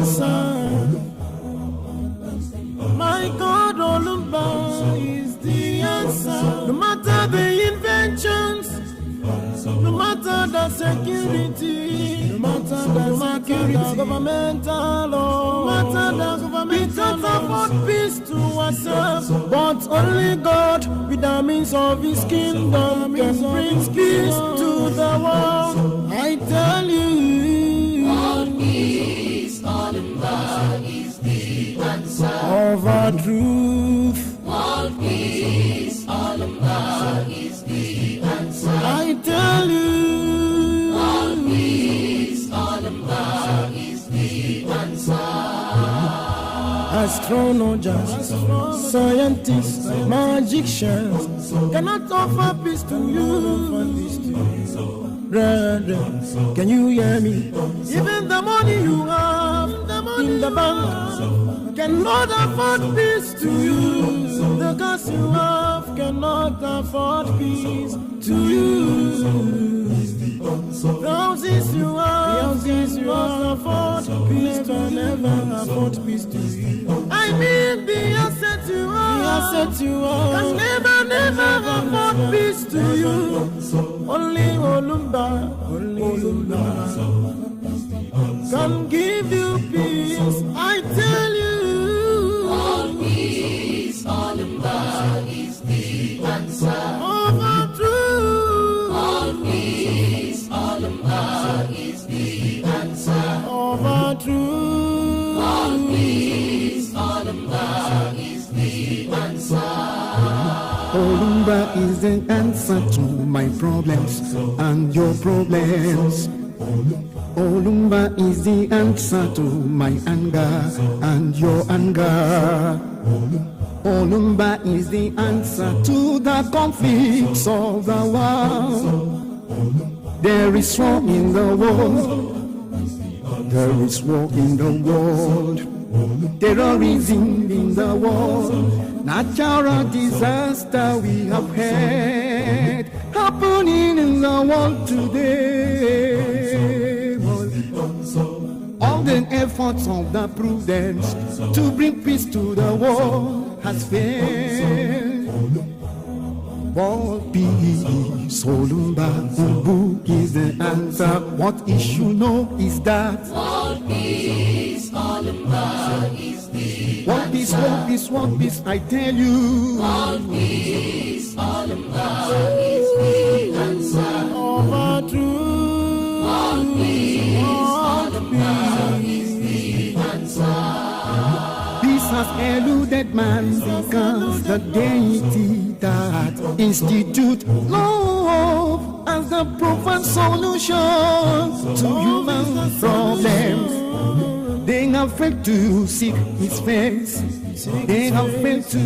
answer. My God, Olumba is the answer. No matter the inventions, no matter the security, no matter the governmental law, no matter the governmental law, afford peace to ourselves. But only God, with the means of His kingdom, can bring peace to the world. I tell you, World peace, Olumba is the answer. Of our truth, World peace, Olumba is the answer. I tell you, World peace, Olumba is the answer. Astrologers, scientists, magicians cannot offer peace to you. Brother, can you hear me? Even the money you have in the bank cannot afford peace to you. The cars you have cannot afford peace to you. Houses you have afford peace to never afford peace to you. I mean the asset you have can never afford peace to you. Only Olumba can give you peace. I tell you, World peace, Olumba is the answer. of our truth, World peace, Olumba is the answer. of our truth. World peace, Olumba is the answer. Olumba is the answer to my problems and your problems. Olumba is the answer to my anger and your anger. Olumba is the answer to the conflicts of the world. There is war in the world. There is war in the world. Terrorism in the world. Natural disaster we have had happening in the world today. All the efforts of the prudence to bring peace to the world has failed. World peace, Olumba, who is the answer? What issue know is that World peace, Olumba is the world peace, world peace, world peace, I tell you. World peace, Olumba is the answer. Of our truth, World peace, Olumba is the answer. Peace has eluded man because the deity that institute love as the profound solution to human problems. They have failed to seek His face. They have failed to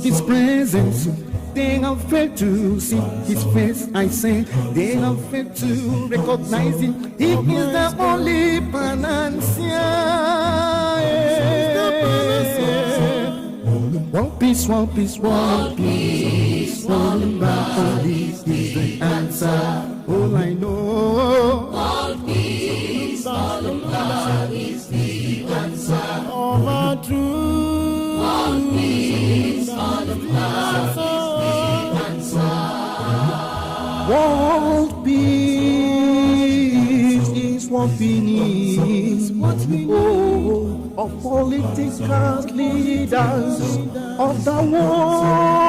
His presence. They have failed to see His face. I say they have failed to recognize Him. He is the only panacea. One peace, one peace, one peace. Olumba only is the answer. All I know. World peace, Olumba is the answer. of our truth, World peace, Olumba is the answer. World peace is what we need. Oh, of political leaders of the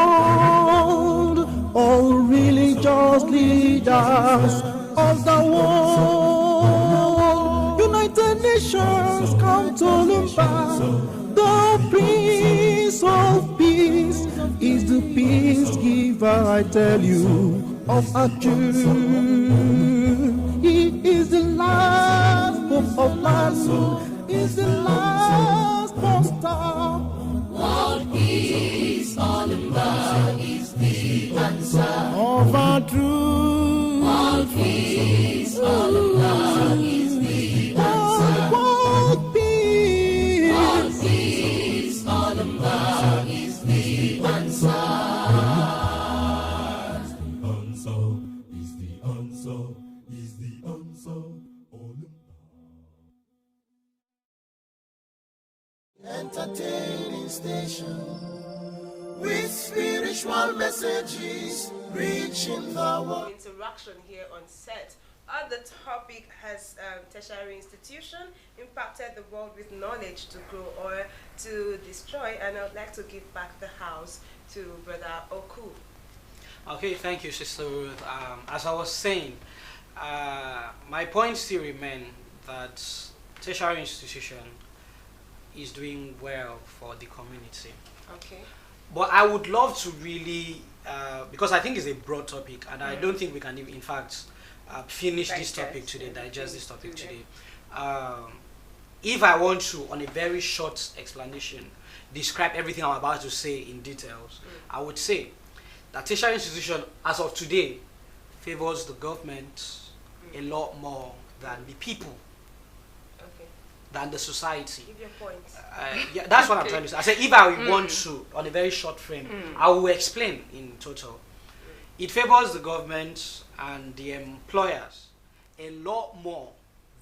world, all religious leaders of the world. United Nations come to Olumba. The Prince of Peace is the peace giver, I tell you, of our truth. He is the last hope of man, is the last star. World peace, Olumba is the answer. of our truth, World peace, Olumba is the answer. World peace. World peace, Olumba is the answer. entertaining station with spiritual messages reaching the world. Interaction here on set. The topic has tertiary institution impacted the world with knowledge to grow or to destroy, and I would like to give back the house to Brother Oku. Okay, thank you, Sister Ruth. As I was saying, my point still remain that tertiary institution is doing well for the community. Okay. But I would love to really, because I think it's a broad topic, and I don't think we can, in fact, finish this topic today, digest this topic today. If I want to, on a very short explanation, describe everything I'm about to say in details, I would say that tertiary institution, as of today, favors the government a lot more than the people, than the society. Give your points. Yeah, that's what I'm trying to say. I say if I want to, on a very short frame, I will explain in total. It favors the government and the employers a lot more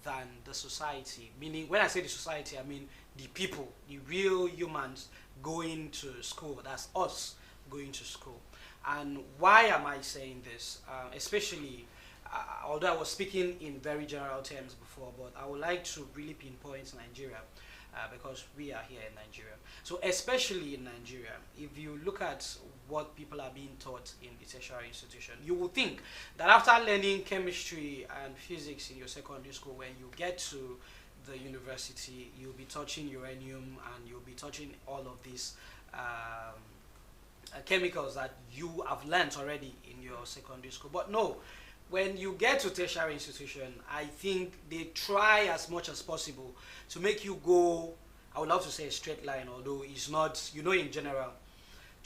than the society. Meaning, when I say the society, I mean the people, the real humans going to school. That's us going to school. And why am I saying this? Especially, although I was speaking in very general terms before, but I would like to really pinpoint Nigeria because we are here in Nigeria. So especially in Nigeria, if you look at what people are being taught in the tertiary institution, you will think that after learning chemistry and physics in your secondary school, when you get to the university, you'll be touching uranium and you'll be touching all of these chemicals that you have learnt already in your secondary school. But no, when you get to tertiary institution, I think they try as much as possible to make you go, I would love to say a straight line, although it's not, you know, in general,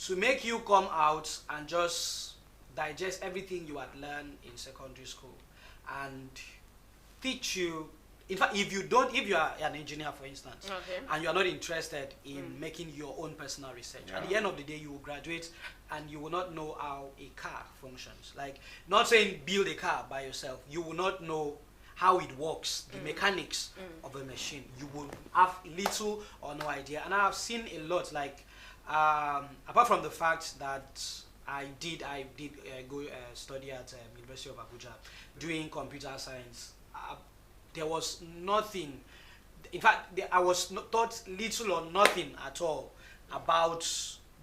to make you come out and just digest everything you had learned in secondary school and teach you. In fact, if you are an engineer, for instance, and you are not interested in making your own personal research, at the end of the day, you will graduate and you will not know how a car functions. Like, not saying build a car by yourself, you will not know how it works, the mechanics of a machine. You will have little or no idea. And I have seen a lot, like, apart from the fact that I did go study at University of Abuja doing computer science. There was nothing, in fact, I was taught little or nothing at all about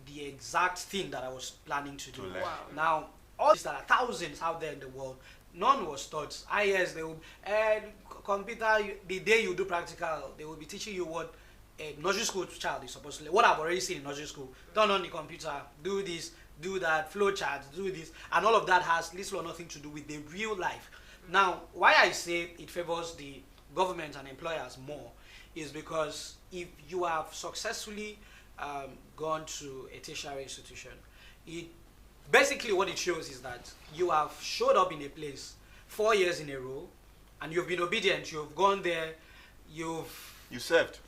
the exact thing that I was planning to do. Wow. Now, all these, there are thousands out there in the world, none was taught. Yes, they will, computer, the day you do practical, they will be teaching you what a nursery school child is supposed to learn. What I've already seen in nursery school, turn on the computer, do this, do that, flow charts, do this, and all of that has little or nothing to do with the real life. Now, why I say it favors the government and employers more is because if you have successfully gone to a tertiary institution, basically what it shows is that you have showed up in a place 4 years in a row and you've been obedient, you've gone there, you served.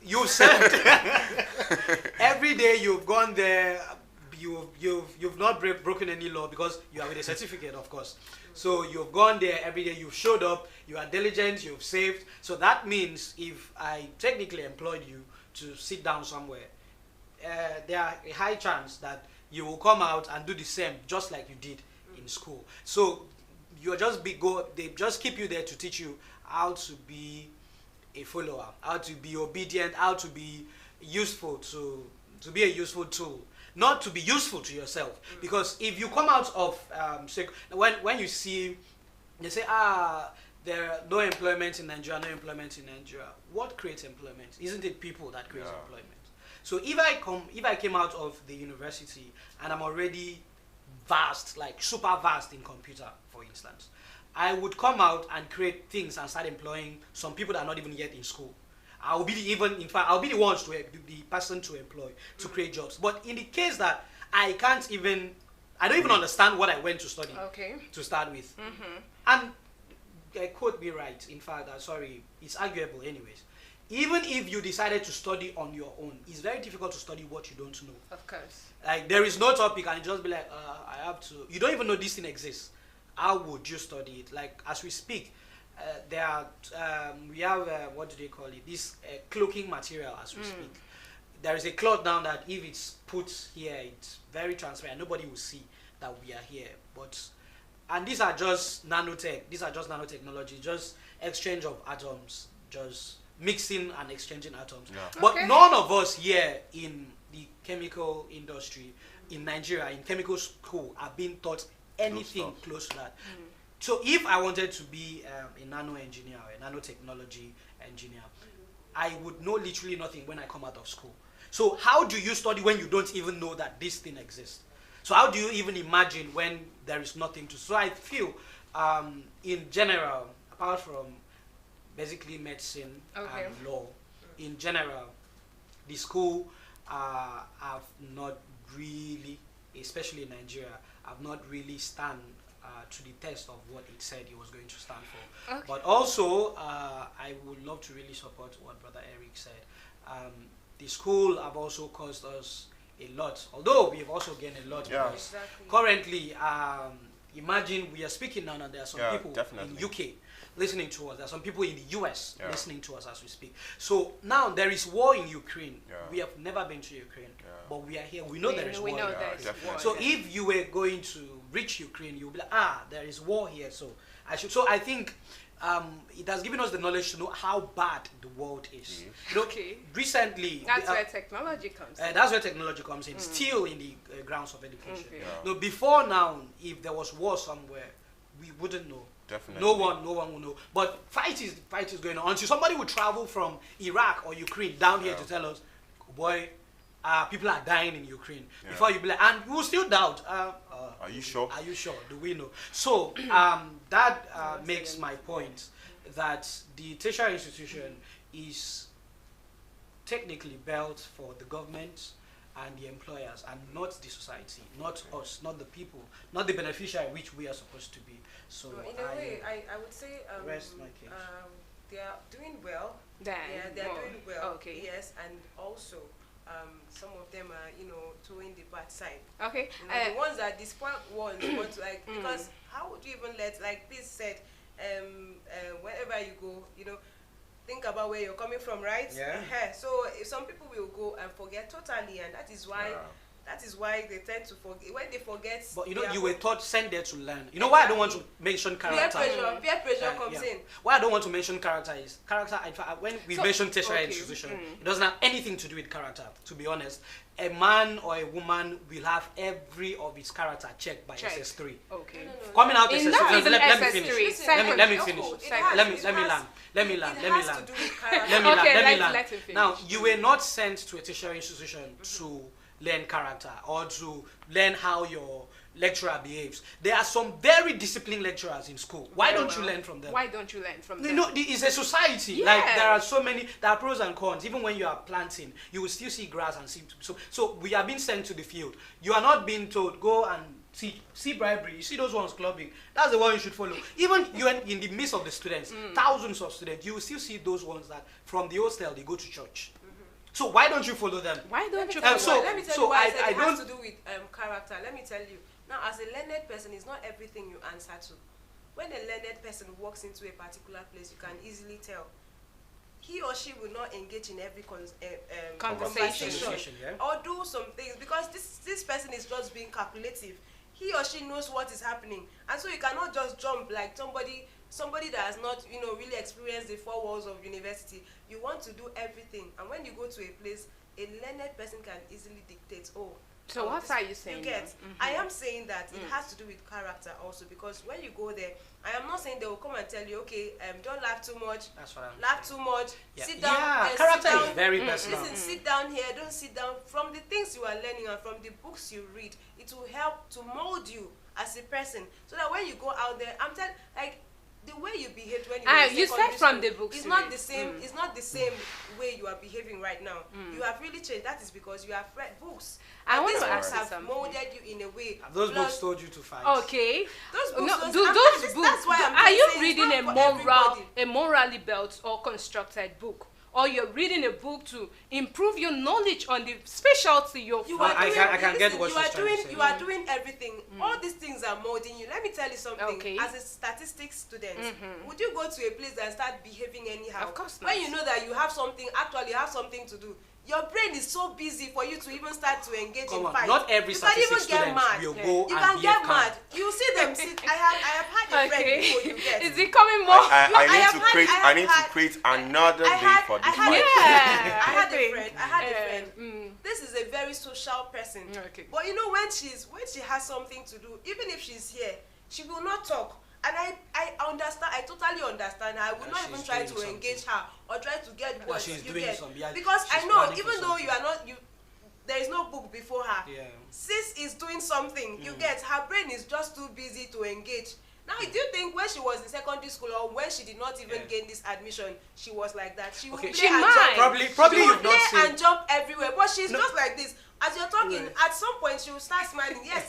Every day you've gone there, you've not broken any law because you have with a certificate, of course. So you've gone there every day, you've showed up, you are diligent, you've saved. So that means if I technically employed you to sit down somewhere, there are a high chance that you will come out and do the same just like you did in school. So you just they just keep you there to teach you how to be a follower, how to be obedient, how to be useful, to be a useful tool. Not to be useful to yourself, because if you come out of when you see they say there are no employment in Nigeria, what creates employment? Isn't it people that create employment? So if I came out of the university and I'm already vast, like super vast in computer, for instance, I would come out and create things and start employing some people that are not even yet in school. I'll be the ones to the person to employ to create jobs. But in the case that I don't even understand what I went to study to start with. And quote me right, in fact, sorry, it's arguable anyways. Even if you decided to study on your own, it's very difficult to study what you don't know. Of course. Like, there is no topic and you just be like, I have to, you don't even know this thing exists. How would you study it? Like, as we speak, we have what do they call it, this cloaking material as we speak. there is a cloth down that if it's put here, it's very transparent. Nobody will see that we are here. And these are just nanotech. These are just nanotechnology, just exchange of atoms, just mixing and exchanging atoms. Yeah. But Okay. none of us here in the chemical industry, in Nigeria, in chemical school, are being taught anything close to that. So if I wanted to be a nano engineer or a nanotechnology engineer, I would know literally nothing when I come out of school. So how do you study when you don't even know that this thing exists? So how do you even imagine when there is nothing to? So I feel, in general, apart from basically medicine Okay. and law, in general, the school have not really, especially in Nigeria, have not really stand to the test of what it said it was going to stand for. Okay. But also, I would love to really support what Brother Eric said. The school have also caused us a lot, although we have also gained a lot. Yeah. Because Exactly. currently, imagine we are speaking now and there are some Yeah, people definitely. in UK listening to us. There are some people in the US Yeah. listening to us as we speak. So now there is war in Ukraine. Yeah. We have never been to Ukraine, Yeah. but we are here. We know there is we war. know here. there is definitely. war. So if you were going to reach Ukraine, you'll be like, there is war here. So I should. So I think it has given us the knowledge to know how bad the world is. You know, Okay. recently, That's where technology comes in. that's where technology comes in. Still in the grounds of education. Okay. Yeah. No, before now, if there was war somewhere, we wouldn't know. Definitely. No one will know. But fight is going on. Until somebody would travel from Iraq or Ukraine down here Yeah. to tell us, boy, people are dying in Ukraine. Yeah. Before you be like, and we will still doubt. Are you sure? Are you sure? Do we know? So that makes my point that the tertiary institution is technically built for the government and the employers, and not the society, not us, not the people, not the beneficiary, which we are supposed to be. So So in a way, I would say rest my case. they are doing well. Then, Yeah, they are more. doing well. Okay. Yes, and also some of them are, towing the bad side. Okay. The ones that the spoiled ones want to because how would you even let, like this said, wherever you go, think about where you're coming from, right? Yeah. So some people will go and forget totally, and that is why they tend to forget. When they forget, But they are you were taught sent there to learn. You know why I don't want to mention peer character? pressure comes in. Why I don't want to mention character is character. In fact, when we So, mention tertiary okay, institution, it doesn't have anything to do with character. To be honest, a man or a woman will have every of its character checked by Check. SS3. Okay. Coming out In SS3. not even Let me SS3, finish. second- Let me of finish. course, It has- Let me it land. has- Let me it land. has to do with character. Let me Okay, land. let him finish. Now, you were not sent to a tertiary institution to learn character or to learn how your lecturer behaves. There are some very disciplined lecturers in school. Why don't you learn from them? Why don't you learn from them? You know, it's a society. Like Yes. there are so many. There are pros and cons. Even when you are planting, you will still see grass and see. So we are being sent to the field. You are not being told go and see bribery. You see those ones clubbing. That's the one you should follow. Even you in the midst of the students, thousands of students, you will still see those ones that from the hostel they go to church. So why don't you follow them? Why don't you? Let me tell so you why I- I said I it has don't- to do with character. Let me tell you. Now, as a learned person, it's not everything you answer to. When a learned person walks into a particular place, you can easily tell. He or she will not engage in every Conversation. Yeah? or do some things because this person is just being calculative. He or she knows what is happening, and so you cannot just jump like somebody that has not really experienced the four walls of university. You want to do everything, and when you go to a place, a learned person can easily dictate. So what are you saying You get? now? I am saying that it has to do with character also, because when you go there, I am not saying they will come and tell you, okay, don't laugh too much, That's what I'm laugh too much, Yeah. sit down. Yeah, sit character down. is very personal. Listen, sit down here, don't sit down. From the things you are learning and from the books you read, it will help to mold you as a person, so that when you go out there, I'm telling, like, the way you behaved when you were in You said secondary from school the books is you not read. the same. It's not the same way you are behaving right now. You have really changed. That is because you have read books. I And want these to books ask you have something. molded you in a way. Have those Plus, books told you to fight? Okay. Those books. No, those- do I'm- those that's books. why I'm Are you saying it's reading not a for everybody. morally built or constructed book, or you're reading a book to improve your knowledge on the specialty you're You from? are I doing, can get listen, what you she's are trying to doing. say. You are doing everything. All these things are molding you. Let me tell you something. Okay. As a statistics student, would you go to a place and start behaving anyhow? Of course When not. you know that you have something to do, your brain is so busy for you to even start to engage Come in on, fight. not every you can even statistic get student mad. will go You and can be get a mad. You see them sit. I have had a friend Okay. before you get. Is it coming more? I need to create another day for this fight. I had a friend. This is a very social person. Okay. But you know, when she has something to do, even if she's here, she will not talk. And I understand. I totally understand. I would not even try to engage her or try to get words. she's You doing get some- yeah, because she's I know planning even for though you are not there is no book before her. Yeah. Sis is doing something. You get her brain is just too busy to engage. Now, do you think when she was in secondary school or when she did not even gain this admission, she was like that? She would play She and might. jump. Probably she you've would not play seen. and jump everywhere, but she's just like this. As you're talking, at some point she will start smiling. Yes,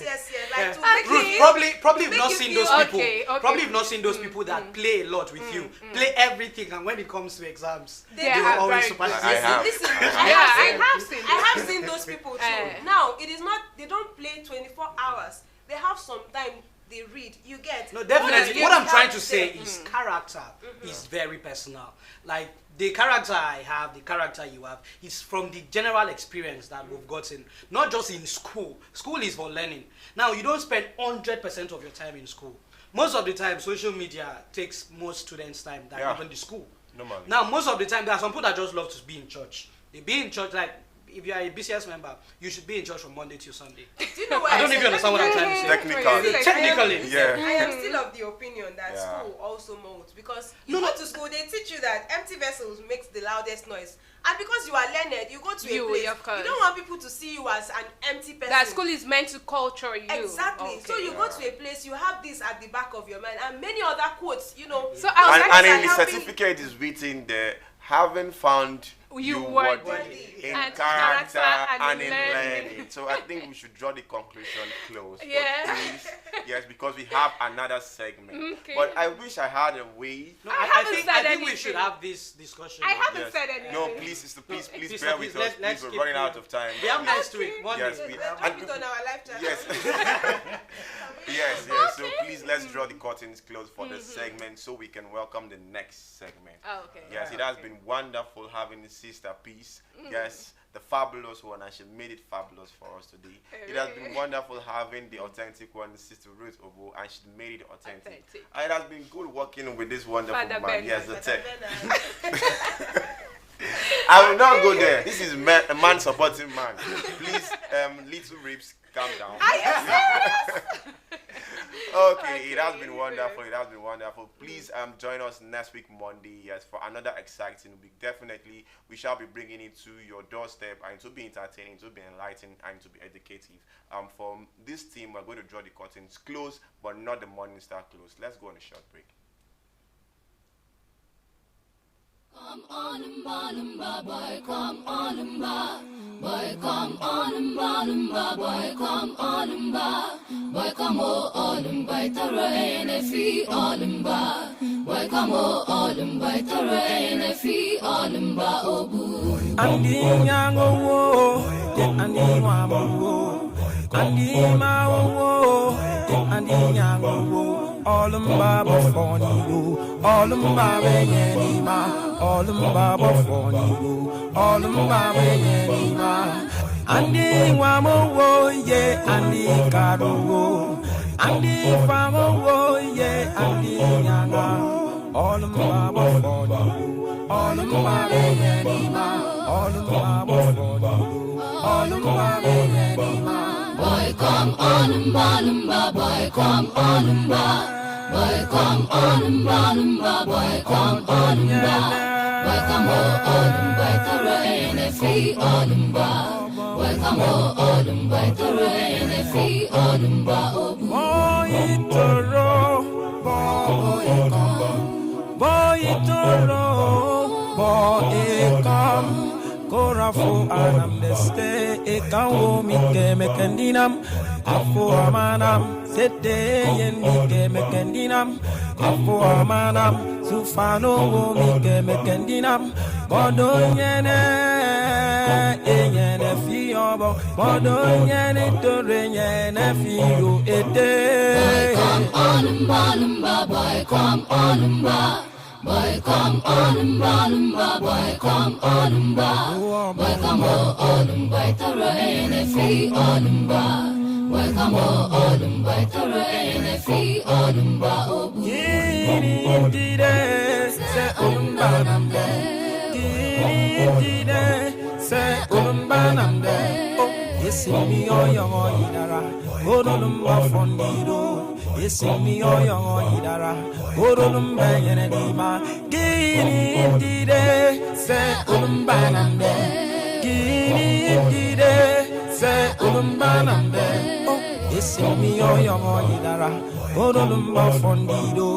like to make Ruth, you probably you've make not you seen feel- those people. Okay. Probably you've not seen those people that play a lot with you, play everything, and when it comes to exams, They Yeah, they very will always good. surpass I you. have. Listen, I have seen. I have seen those people too. Eh. Now, it is not, they don't play 24 hours. They have some time they read. You get? No, definitely. What I'm trying to say is is character is very personal. Like the character I have, the character you have, is from the general experience that we've gotten. Not just in school. School is for learning. Now, you don't spend 100% of your time in school. Most of the time, social media takes most students' time than even the school. Normally. Now, most of the time, there are some people that just love to be in church. They be in church, like, if you are a BCS member, you should be in church from Monday to Sunday. Do you know what I don't know if you understand what I'm trying to say. Technically. Technically. Yeah. I am still of the opinion that Yeah. school also molds because you go to school, they teach you that empty vessels makes the loudest noise. And because you are learned, you go to a place, of course. you don't want people to see you as an empty person. That school is meant to culture you. Exactly. Okay. So you go to a place, you have this at the back of your mind and many other quotes, you know. So I was And in like, the certificate is written there, having found You worthy worthy in and character and in learning. learning. So I think we should draw the conclusion close. But Yeah. please, yes, because we have another segment. Okay. But I wish I had a way. No, I I haven't think said we should anything. have this discussion. I haven't Yes. said anything. No, please, sister, please Please, bear please, with us. let's Please, we're keep running it. out of time. We have Please. next week, Monday. Yes, we- Let's and drop it on our live chat. Yes. yes. So please let's draw the curtains close for the segment so we can welcome the next segment. Oh, okay. Yes, it has been wonderful having Sister Peace. Yes, the fabulous one, and she made it fabulous for us today. It has been wonderful having the authentic one, Sister Ruth Obo, and she made it authentic. And it has been good working with this wonderful Father man. Ben. Yes, the But tech. then, I will not go there. This is a man supporting man. Please, little ribs, calm down. Okay, it has been wonderful. It has been wonderful. Please join us next week Monday, yes, for another exciting week. Definitely, we shall be bringing it to your doorstep, and to be entertaining, to be enlightening, and to be educative. From this team, we're going to draw the curtains close, but not the Morning Star close. Let's go on a short break. Come on and ba, boy, come on and ba. Boy, come on and ba, boy, come on and ba. Boy, come on and bite the rain, if he on and ba. Boy, come on and bite the rain, if he on and ba, oh boo. Andi nyango wo, andi wamo wo, andi ma wo, andi nyango wo. All them baba phony wo, all them baba yeni ma, all them baba phony wo, all them baba yeni ma. Andi wamo wo, yeah, andi karo wo, andi famo wo, yeah, andi nyanga. All them baba phony wo, all them baba yeni ma. All them baba phony wo, all them baba yeni ma. Boy, come on and ba, boy, come on and ba. Boy, come on and ba, boy, come on and ba. Boy, come on and bite the rain, if he on and ba. Boy, come on and bite the rain, if he on and ba. Oh, Boy, itoro, boy, come, boy, itoro, boy, come. Korafu anam deste ekawo mike mekendinam afu amanam sete yen mike mekendinam afu amanam sufano wo mike mekendinam bodo nyene enyene fiobo bodo nyene tore nyene fio ete. Boy, come on and ba, boy, come on and ba. boy come Olumba, boy come Olumba, boy come Olumba, Toro NFE Olumba. Welcome Olumba, Toro NFE Olumba, Obu. Gini dide, se Olumba namde. Gini dide, se Olumba namde. Oh, yesimi oyo idara, Olumba fondido. Yesimi oyo idara, Olumba yenedima. Gini dide, se Olumba namde. Gini dide, se Olumba namde. Yesimi oyo idara, Olumba fondido.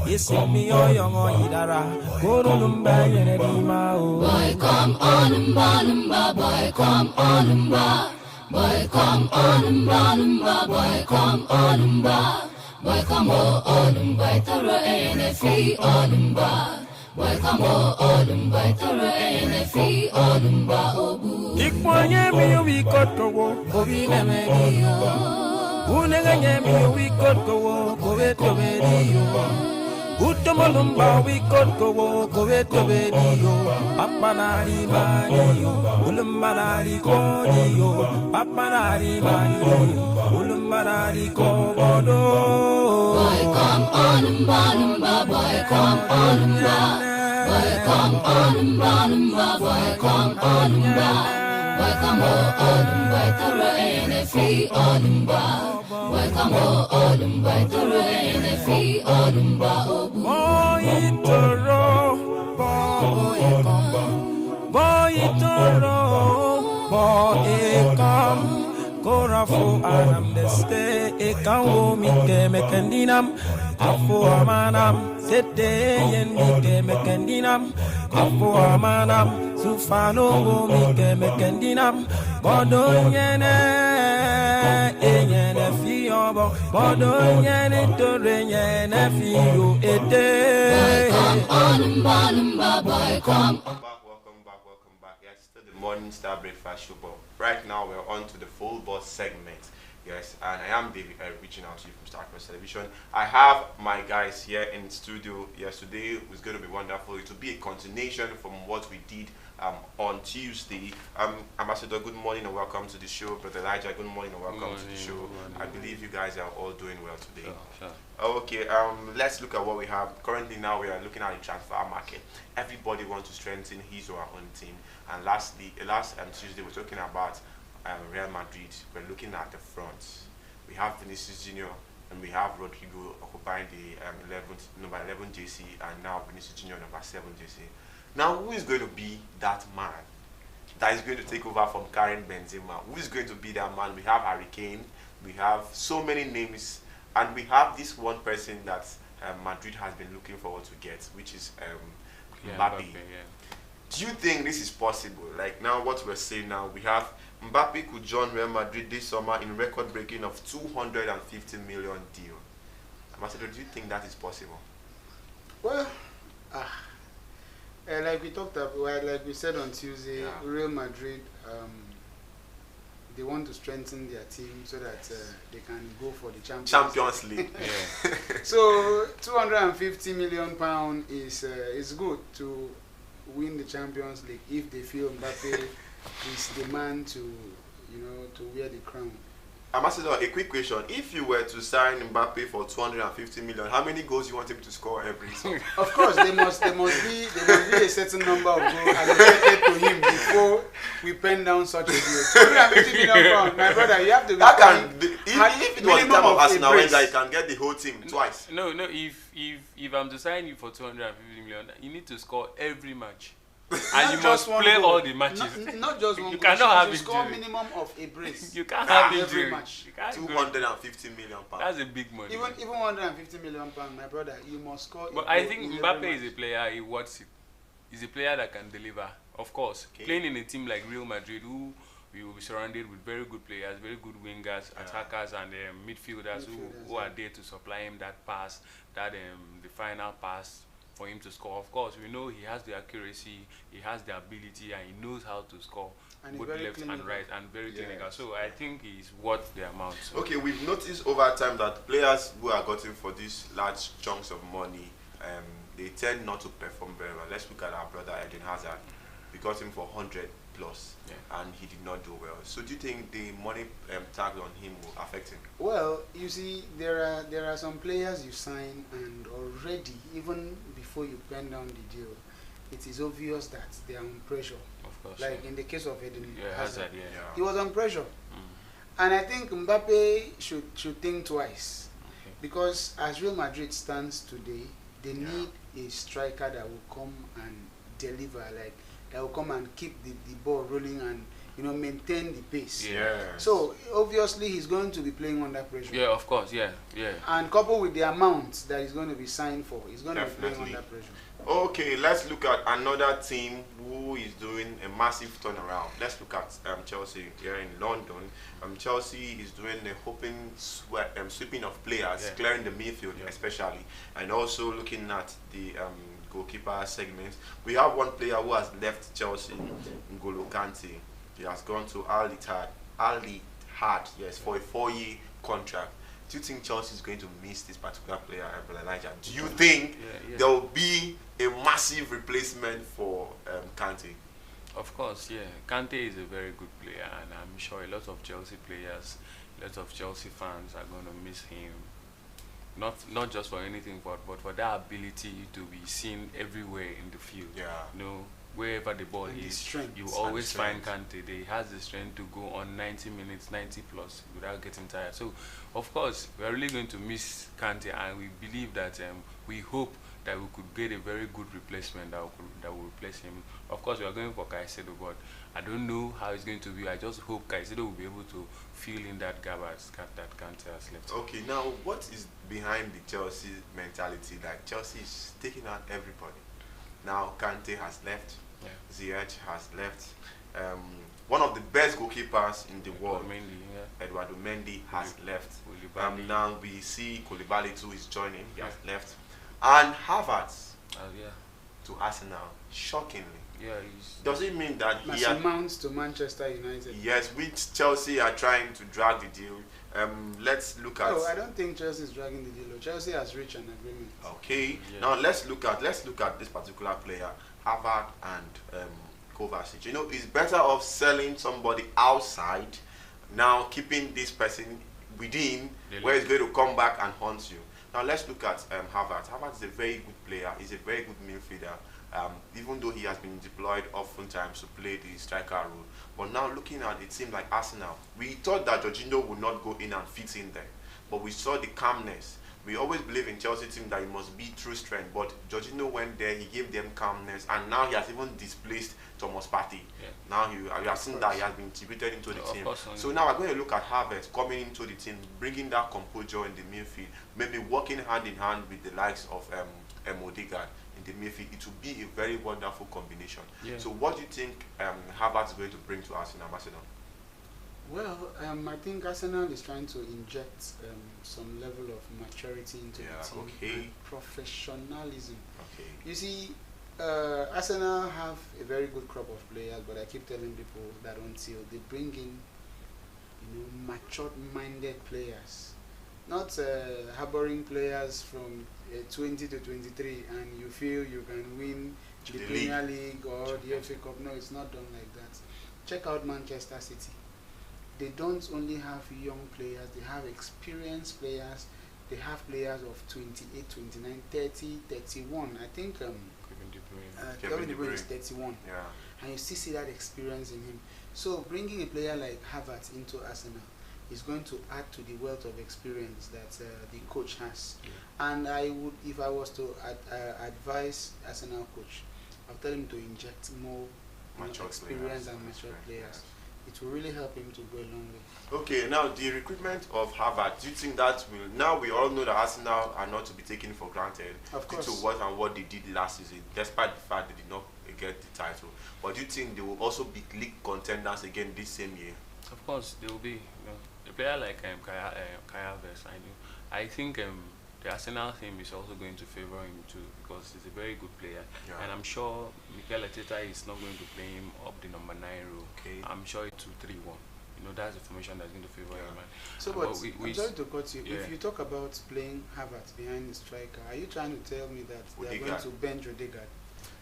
Yesimi oyo idara, Olumba yenedima. Boy come Olumba, Olumba, boy come Olumba. Boy come Olumba, Olumba, boy come Olumba. Boy come Olumba, Toro NFE Olumba. Boy come Olumba, Toro NFE Olumba, Obu. Ikwanye mi wikotowo, obi nemediyo. Uneganye mi wikotowo, koweto bediyo. Utomolumba wikotowo, koweto bediyo. Papanari maniyo, ulumbanari kodiyo. Papanari maniyo, ulumbanari kobodo. Boy come Olumba, Olumba, boy come Olumba. Boy come Olumba, Olumba, boy come Olumba. Boy come Olumba, Toro NFE Olumba. Boy come Olumba, Toro NFE Olumba, Obu. Boy toro, boy toro, boy come. Korafo anam deste ekanwo mike mekendinam afo amanam sete yen mike mekendinam afo amanam sufano wo mike mekendinam bodo nyene enyene fiyobo bodo nyene tore nyene fiyo ete. Olumba, Olumba, boy come. Welcome back. Yes, to the Morning Star Breakfast Show. But right now we're on to the Full Boss segment. Yes, and I am David reaching out to you from Star Cross Television. I have my guys here in the studio. Yes, today was going to be wonderful. It will be a continuation from what we did on Tuesday. Ambassador, good morning and welcome to the show. Brother Elijah, good morning and welcome to the show. I believe you guys are all doing well today. Sure. Okay, let's look at what we have. Currently now we are looking at the transfer market. Everybody wants to strengthen his or her own team. And last Tuesday we're talking about Real Madrid. We're looking at the front. We have Vinicius Junior and we have Rodrigo occupying the number 11 JC, and now Vinicius Junior number 7 JC. Now, who is going to be that man that is going to take over from Karim Benzema? Who is going to be that man? We have Harry Kane. We have so many names, and we have this one person that Madrid has been looking forward to get, which is Mbappe. Do you think this is possible? Like now, what we're saying now, we have Mbappe could join Real Madrid this summer in record-breaking of 250 million deal. Ambassador, do you think that is possible? Well, like we talked about, like we said on Tuesday, Real Madrid, they want to strengthen their team so that they can go for the Champions League. So 250 million pound is good to win the Champions League if they feel Mbappe is the man to wear the crown. Ambassador, a quick question. If you were to sign Mbappe for 250 million, how many goals you want him to score every season? Of course, there must be a certain number of goals allocated to him before we pen down such a deal. 250 million pounds, my brother, you have to be if it was the time of Arsenal, you can get the whole team twice. No, if I'm to sign you for 250 million, you need to score every match. And you must play all the matches. Not just one. You cannot have injury. Score minimum of a brace. You can't have every injury. match. 250 million pounds. That's a big money. Even 150 million pounds, my brother, you must score. But I think Mbappe is a player. He wants it. He's a player that can deliver. Of course, playing in a team like Real Madrid, who we will be surrounded with very good players, very good wingers, attackers, and midfielders who are there to supply him that pass, the final pass for him to score. Of course, we know he has the accuracy, he has the ability, and he knows how to score and both left clinical. and right, and very clinical. So I think he's worth the amount. So. Okay, we've noticed over time that players who are gotten for these large chunks of money they tend not to perform very well. Let's look at our brother Eden Hazard. We got him for 100 plus, and he did not do well. So do you think the money tag on him will affect him? Well, you see, there are some players you sign, and already, even before you pen down the deal, it is obvious that they are on pressure. Of course. Like in the case of Eden Hazard, yeah. he was on pressure. And I think Mbappe should think twice. Because as Real Madrid stands today, they need a striker that will come and deliver, like that will come and keep the ball rolling and maintain the pace. So obviously he's going to be playing under pressure. Yeah, of course, yeah. And coupled with the amount that he's going to be signed for, he's going to be playing under pressure. Okay, let's look at another team who is doing a massive turnaround. Let's look at Chelsea here in London. Chelsea is doing a sweeping of players, clearing the midfield especially, and also looking at the goalkeeper segment. We have one player who has left Chelsea, N'Golo Kante. He has gone to Al Ittihad, for a 4-year contract. Do you think Chelsea is going to miss this particular player, Elijah? Do you think there will be a massive replacement for Kante? Of course, yeah. Kante is a very good player, and I'm sure a lot of Chelsea players, a lot of Chelsea fans are going to miss him. Not just for anything, but for that ability to be seen everywhere in the field. Wherever the ball is, you always find Kante. He has the strength to go on 90 minutes, 90 plus, without getting tired. So, of course, we are really going to miss Kante, and we believe that we hope that we could get a very good replacement that will replace him. Of course, we are going for Caicedo, but I don't know how it's going to be. I just hope Caicedo will be able to fill in that gap that Kante has left. Okay, now what is behind the Chelsea mentality? Like Chelsea is taking out everybody. Now Kante has left. Ziyech has left. One of the best goalkeepers in the world, Eduardo Mendy, has left. Now we see Koulibaly too is joining. He has left. And Havertz to Arsenal, shockingly. Does it mean that he amounts to Manchester United? Yes, which Chelsea are trying to drag the deal. Let's look at. No, I don't think Chelsea is dragging the deal. Chelsea has reached an agreement. Okay. Now let's look at this particular player, Havertz and Kovacic. It's better off selling somebody outside, now keeping this person within, where he's going to come back and haunt you. Now let's look at Havertz. Havertz is a very good player. He's a very good midfielder. Even though he has been deployed oftentimes to play the striker role. But now looking at a team like Arsenal, we thought that Jorginho would not go in and fit in there. But we saw the calmness. We always believe in Chelsea team that it must be true strength. But Jorginho went there, he gave them calmness, and now he has even displaced Thomas Partey. Now you have seen that he has been integrated into the team. So now we're going to look at Havertz coming into the team, bringing that composure in the midfield, maybe working hand in hand with the likes of Odegaard in the midfield. It will be a very wonderful combination. So what do you think Havertz is going to bring to Arsenal? Well, I think Arsenal is trying to inject some level of maturity into the team and professionalism. You see, Arsenal have a very good crop of players, but I keep telling people that until they bring in matured-minded players, not harboring players from 20 to 23, and you feel you can win the Premier League or the FA Cup. No, it's not done like that. Check out Manchester City. They don't only have young players, they have experienced players. They have players of 28, 29, 30, 31. I think Kevin De Bruyne is 31. And you still see that experience in him. So bringing a player like Havertz into Arsenal is going to add to the wealth of experience that the coach has. And I would, if I was to advise Arsenal coach, I'll tell him to inject more experience and mature players. It will really help him to go a long way. Okay, now the recruitment of Havertz, do you think that will, now we all know that Arsenal are not to be taken for granted due to what they did last season, despite the fact they did not get the title. But do you think they will also be league contenders again this same year? Of course, they will be. A player like Kai Havertz, I think the Arsenal team is also going to favor him too, because he's a very good player. And I'm sure Mikel Arteta is not going to play him up the number 9 role. I'm sure it's 2-3-1. that's the formation that's going to favor him. So, but I'm sorry to cut you. If you talk about playing Havertz behind the striker, are you trying to tell me that they are going to bench Odegaard?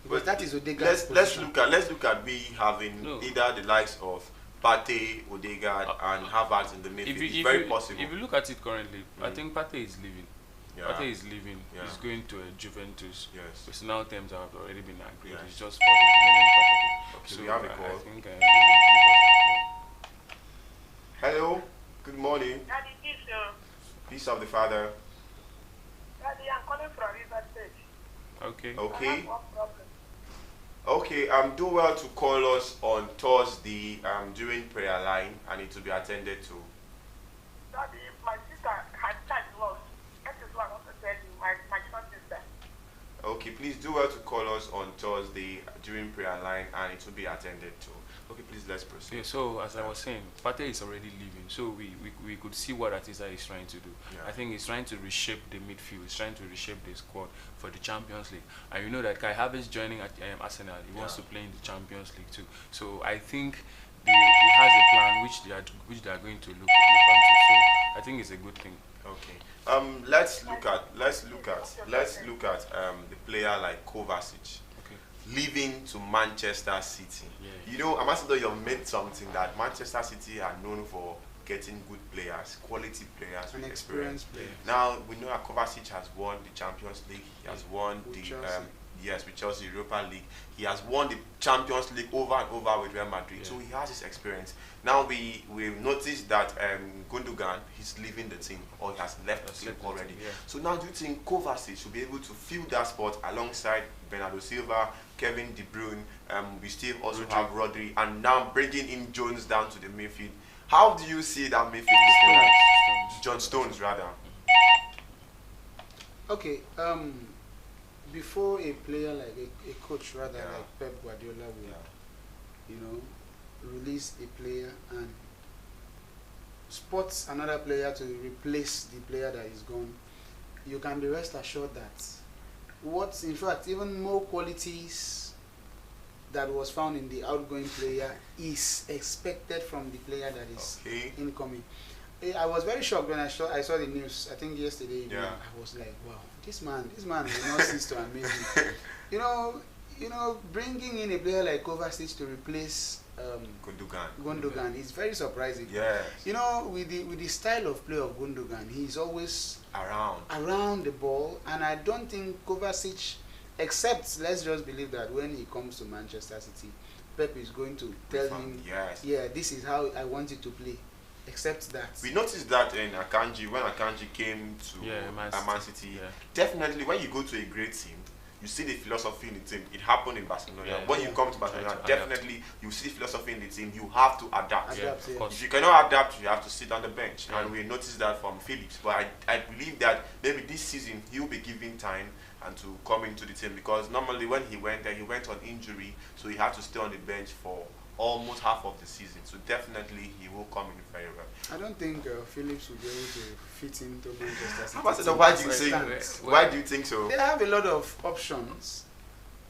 Because that is Odegaard's let's look at we having either the likes of Partey, Odegaard, and Havertz in the midfield. It's very possible. If you look at it currently, I think Partey is leaving. Partey is leaving. He's going to Juventus. Yes. Personnel terms have already been agreed. It's just for the remaining part of it. Okay, so we have a call. I think, hello. Good morning. Daddy, Peace of the Father. Daddy, I'm calling from River State. Okay. Okay. I have one problem. Okay, do well to call us on Thursday during prayer line, and it will be attended to. Daddy, my sister had child lost. That is what I want to tell you, my short sister. Okay, please do well to call us on Thursday during prayer line, and it will be attended to. Okay, please let's proceed. Yeah, so as I was saying, Partey is already leaving, so we could see what Arteta is trying to do. I think he's trying to reshape the midfield, he's trying to reshape the squad for the Champions League. And you know that Kai Havertz joining at Arsenal, he wants to play in the Champions League too. So I think he has a plan which they are going to look onto. So I think it's a good thing. Okay. Let's look at the player like Kovacic. Leaving to Manchester City. You know, Ambassador, you made something that Manchester City are known for getting good players, quality players, and experienced players. Now we know that Kovacic has won the Champions League. He has won with Chelsea Europa League. He has won the Champions League over and over with Real Madrid. So he has his experience. Now we've noticed that Gundogan is leaving the team, or he has left the team already. So now do you think Kovacic should be able to fill that spot alongside Bernardo Silva, Kevin De Bruyne? We still also have Rodri, and now bringing in Jones down to the midfield. How do you see that midfield? John Stones, rather. Okay. Before a player like a coach rather like Pep Guardiola would, release a player and spots another player to replace the player that is gone, you can be rest assured that in fact even more qualities that was found in the outgoing player is expected from the player that is incoming. I was very shocked when I saw the news. I think yesterday evening. I was like, wow, this man will not cease to amaze me. Bringing in a player like Kovacic to replace Gundogan is very surprising. Yes. With the style of play of Gundogan, he's always around the ball, and I don't think Kovacic, except let's just believe that when he comes to Manchester City, Pep is going to tell him, this is how I want you to play. Except that we noticed that in Akanji, when Akanji came to Man City, definitely when you go to a great team, you see the philosophy in the team. It happened in Barcelona. When you come to Barcelona, definitely you see philosophy in the team. You have to adapt. If you cannot adapt, you have to sit on the bench. And we noticed that from Phillips. But I believe that maybe this season he will be given time and to come into the team, because normally when he went there, he went on injury, so he had to stay on the bench for almost half of the season. So definitely he will come in very well. I don't think Phillips will be able to fit into Manchester City. Why do you think so? They have a lot of options,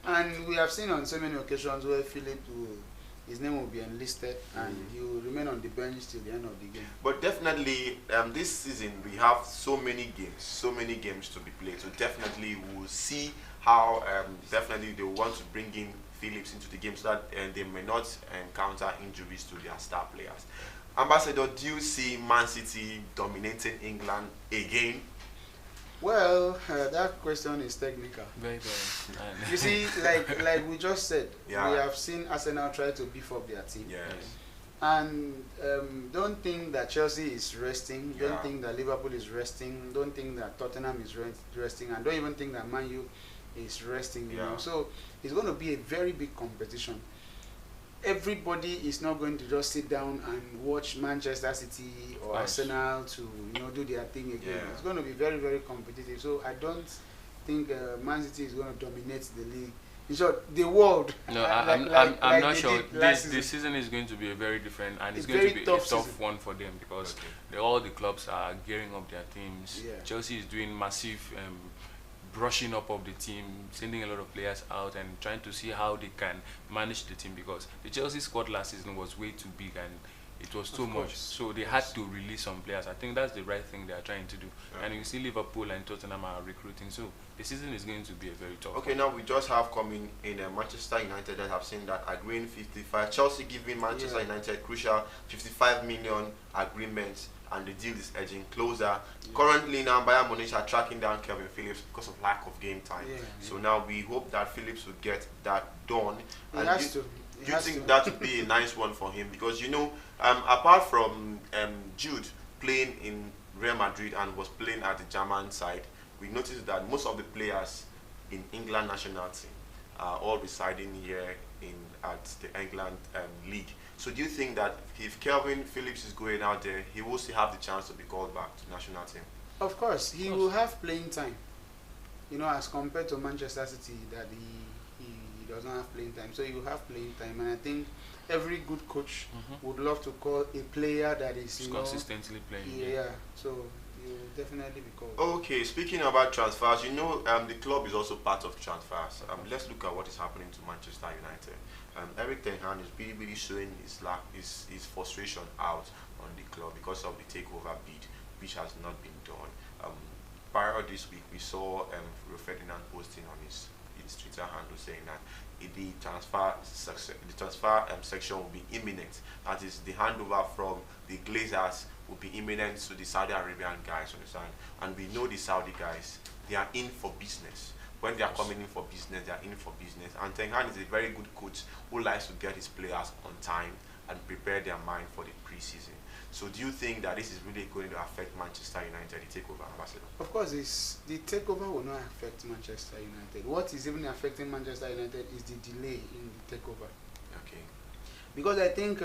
and we have seen on so many occasions where his name will be enlisted and he will remain on the bench till the end of the game. But definitely this season we have so many games to be played. So definitely we will see how definitely they want to bring in Phillips into the game so that they may not encounter injuries to their star players. Ambassador, do you see Man City dominating England again? Well, that question is technical. Very, very. You see, like we just said, we have seen Arsenal try to beef up their team. Yes. And don't think that Chelsea is resting. Don't think that Liverpool is resting. Don't think that Tottenham is resting. And don't even think that Man U is resting. You know? So it's going to be a very big competition. Everybody is not going to just sit down and watch Manchester City or Arsenal to do their thing again. It's going to be very, very competitive. So I don't think Man City is going to dominate the league. In short, the world. No, I'm not sure. This season is going to be a very different, and it's going to be a tough one for them, because all the clubs are gearing up their teams. Chelsea is doing massive brushing up of the team, sending a lot of players out and trying to see how they can manage the team, because the Chelsea squad last season was way too big, and it was too much. So they had to release some players. I think that's the right thing they are trying to do. And you see Liverpool and Tottenham are recruiting. So the season is going to be a very tough one. Now we just have coming in Manchester United that have seen that agreeing 55. Chelsea giving Manchester United crucial 55 million agreements, and the deal is edging closer. Currently now Bayern Munich are tracking down Calvin Phillips because of lack of game time. So now we hope that Phillips will get that done. He has to. Do you think that would be a nice one for him? Because apart from Jude playing in Real Madrid and was playing at the German side, we noticed that most of the players in England national team are all residing here at the England league. So do you think that if Calvin Phillips is going out there, he will still have the chance to be called back to national team? Of course, he will have playing time. As compared to Manchester City, that he doesn't have playing time. So he will have playing time, and I think every good coach would love to call a player that is consistently playing. So he will definitely be called. Okay, speaking about transfers, the club is also part of transfers. Let's look at what is happening to Manchester United. Eric Ten Hag is really showing his frustration out on the club because of the takeover bid, which has not been done. Prior this week, we saw Rio Ferdinand posting on his Twitter handle saying that the transfer section will be imminent. That is, the handover from the Glazers will be imminent to the Saudi Arabian guys, understand? And we know the Saudi guys, they are in for business. When they are coming in for business, they are in for business. And Ten Hag is a very good coach who likes to get his players on time and prepare their mind for the preseason. So do you think that this is really going to affect Manchester United, the takeover, Ambassador? Of course, the takeover will not affect Manchester United. What is even affecting Manchester United is the delay in the takeover. Okay. Because I think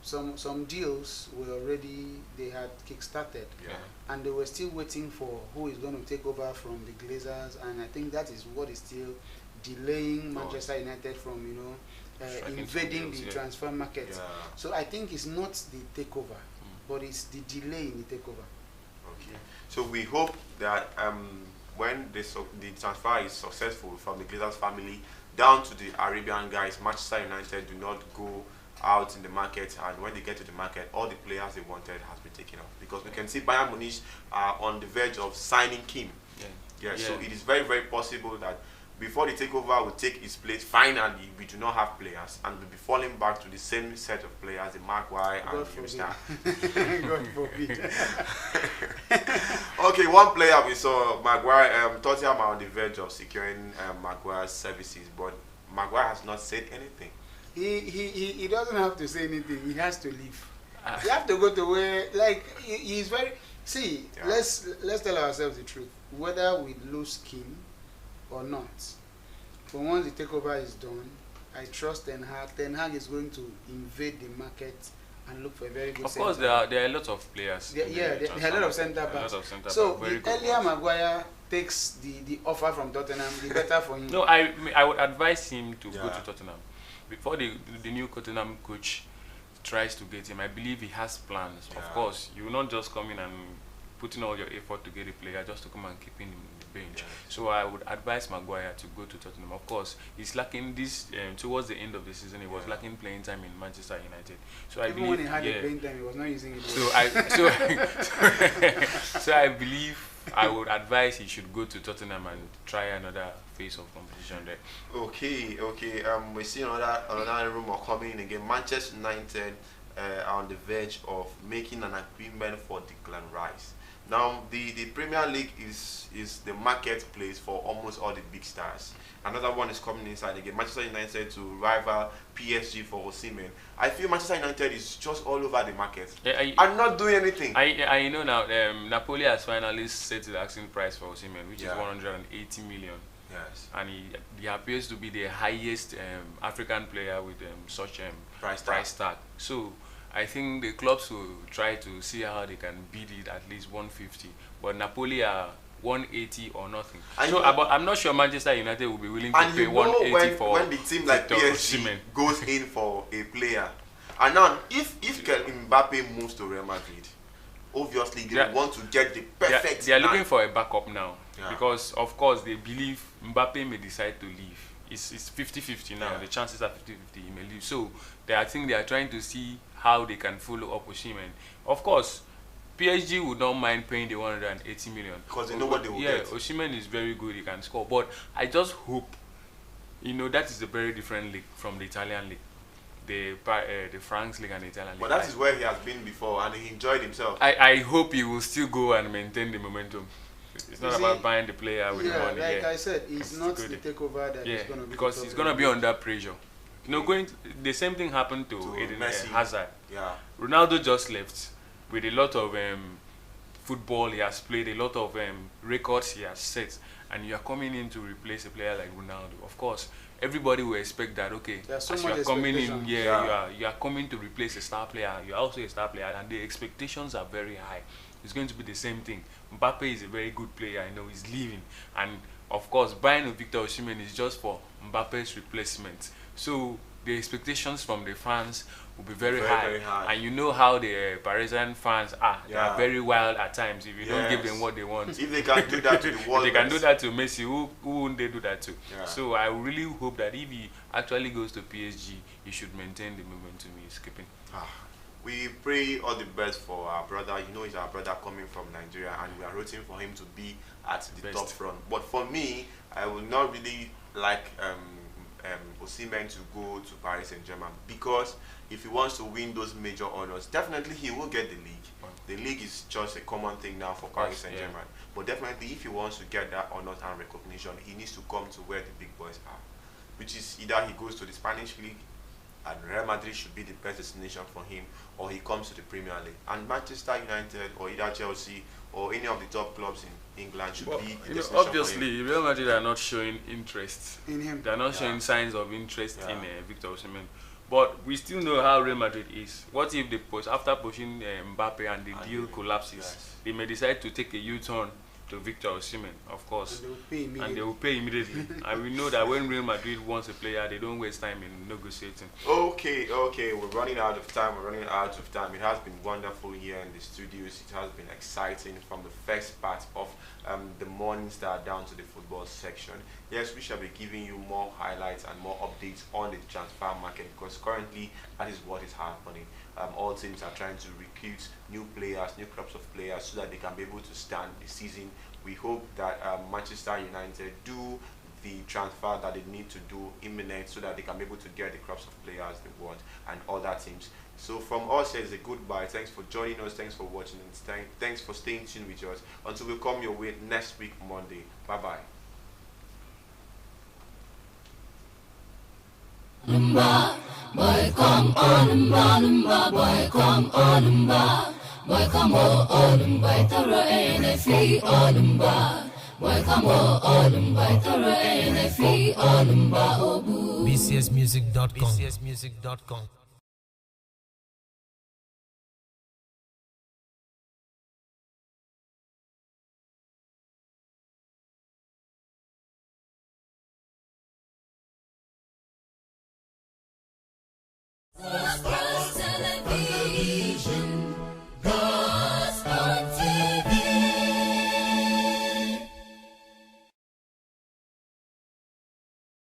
some deals were already, they had kick-started. And they were still waiting for who is going to take over from the Glazers, and I think that is what is still delaying Manchester United from, invading the transfer market. So I think it's not the takeover, but it's the delay in the takeover. Okay. So we hope that when the transfer is successful from the Glazers family down to the Arabian guys, Manchester United do not go out in the market, and when they get to the market, all the players they wanted has been taken off, because we can see Bayern Munich are on the verge of signing Kim. So it is very, very possible that before the takeover will take its place, finally we do not have players, and we'll be falling back to the same set of players, the Maguire and the God forbid. Okay, one player we saw, Maguire, Tottenham are on the verge of securing Maguire's services, but Maguire has not said anything. He doesn't have to say anything. He has to leave. You have to go to where, he's very. See, let's tell ourselves the truth. Whether we lose Kim or not, but once the takeover is done, I trust Ten Hag. Ten Hag is going to invade the market and look for a very good. Of course, there are a lot of players. There are a lot of centre backs. So the earlier Maguire takes the offer from Tottenham, the better for him. No, I would advise him to go to Tottenham. Before the new Tottenham coach tries to get him, I believe he has plans. Of course, you will not just come in and put in all your effort to get a player just to come and keep him in the bench. So I would advise Maguire to go to Tottenham. Of course, he's lacking this towards the end of the season. He was lacking playing time in Manchester United. So even when he had the playing time, he was not using it. So I believe I would advise he should go to Tottenham and try another phase of competition there. Okay. We see another rumor coming in again. Manchester United are on the verge of making an agreement for Declan Rice. Now, the Premier League is the marketplace for almost all the big stars. Another one is coming inside again. Manchester United to rival PSG for Osimhen. I feel Manchester United is just all over the market and not doing anything. I know now. Napoli has finally set the asking price for Osimhen, which is 180 million. Yes. And he appears to be the highest African player with such price tag. So I think the clubs will try to see how they can bid it at least 150. But Napoli are 180 or nothing. So I'm not sure Manchester United will be willing to pay 180 for when the team like PSG goes in for a player. And now if Mbappe moves to Real Madrid, obviously they want to get the perfect. They are looking for a backup now because of course they believe Mbappe may decide to leave it's 50-50 now. The chances are 50-50 he may leave. So I think they are trying to see how they can follow up Osimhen. Of course, PSG would not mind paying the 180 million because they know what they will get. Yeah, Osimhen is very good. He can score, but I just hope, that is a very different league from the Italian league. The France league and the Italian league. But that is where he has been before, and he enjoyed himself. I hope he will still go and maintain the momentum. It's not about buying the player with the money. Like I said, it's not the takeover that is going to be. Because he's going to be under pressure. The same thing happened to Eden Hazard. Yeah. Ronaldo just left with a lot of football he has played, a lot of records he has set, and you are coming in to replace a player like Ronaldo. Of course, everybody will expect that. Okay, as you are coming in, you are coming to replace a star player. You are also a star player, and the expectations are very high. It's going to be the same thing. Mbappe is a very good player. He's leaving, and of course, buying Victor Osimhen is just for Mbappe's replacement. So the expectations from the fans will be very high. And you know how the Parisian fans are. They are very wild at times. If you don't give them what they want. If they can do that to the world, if they can do that to Messi, who wouldn't they do that to? Yeah. So I really hope that if he actually goes to PSG, he should maintain the momentum he's keeping. We pray all the best for our brother. He's our brother coming from Nigeria, and we are rooting for him to be at the top front. But for me, I would not really like Osimhen to go to Paris Saint-Germain, because if he wants to win those major honors, definitely he will get the league. The league is just a common thing now for Paris Saint-Germain. But definitely if he wants to get that honors and recognition, he needs to come to where the big boys are, which is either he goes to the Spanish league, and Real Madrid should be the best destination for him, or he comes to the Premier League. And Manchester United or either Chelsea or any of the top clubs in England should be the destination obviously, for him. Real Madrid are not showing interest in him. They are not showing signs of interest in Victor Osimhen. But we still know how Real Madrid is. What if they after pushing Mbappe and the deal collapses? They may decide to take a U-turn to Victor Osimhen, of course, and they will pay immediately. And we know that when Real Madrid wants a player, they don't waste time in negotiating. Okay, we're running out of time. It has been wonderful here in the studios. It has been exciting from the first part of the Morning Star down to the football section. Yes, we shall be giving you more highlights and more updates on the transfer market, because currently that is what is happening. All teams are trying to recruit new players, new crops of players, so that they can be able to stand the season. We hope that Manchester United do the transfer that they need to do imminent, so that they can be able to get the crops of players they want, and other teams. So from us, here's a goodbye. Thanks for joining us. Thanks for watching. And thanks for staying tuned with us. Until we come your way next week, Monday. Bye-bye. Boy, come on, boy, come on, boy, come on, boy, thorough NFE, boy, come on, boy, thorough NFE, BCSmusic.com.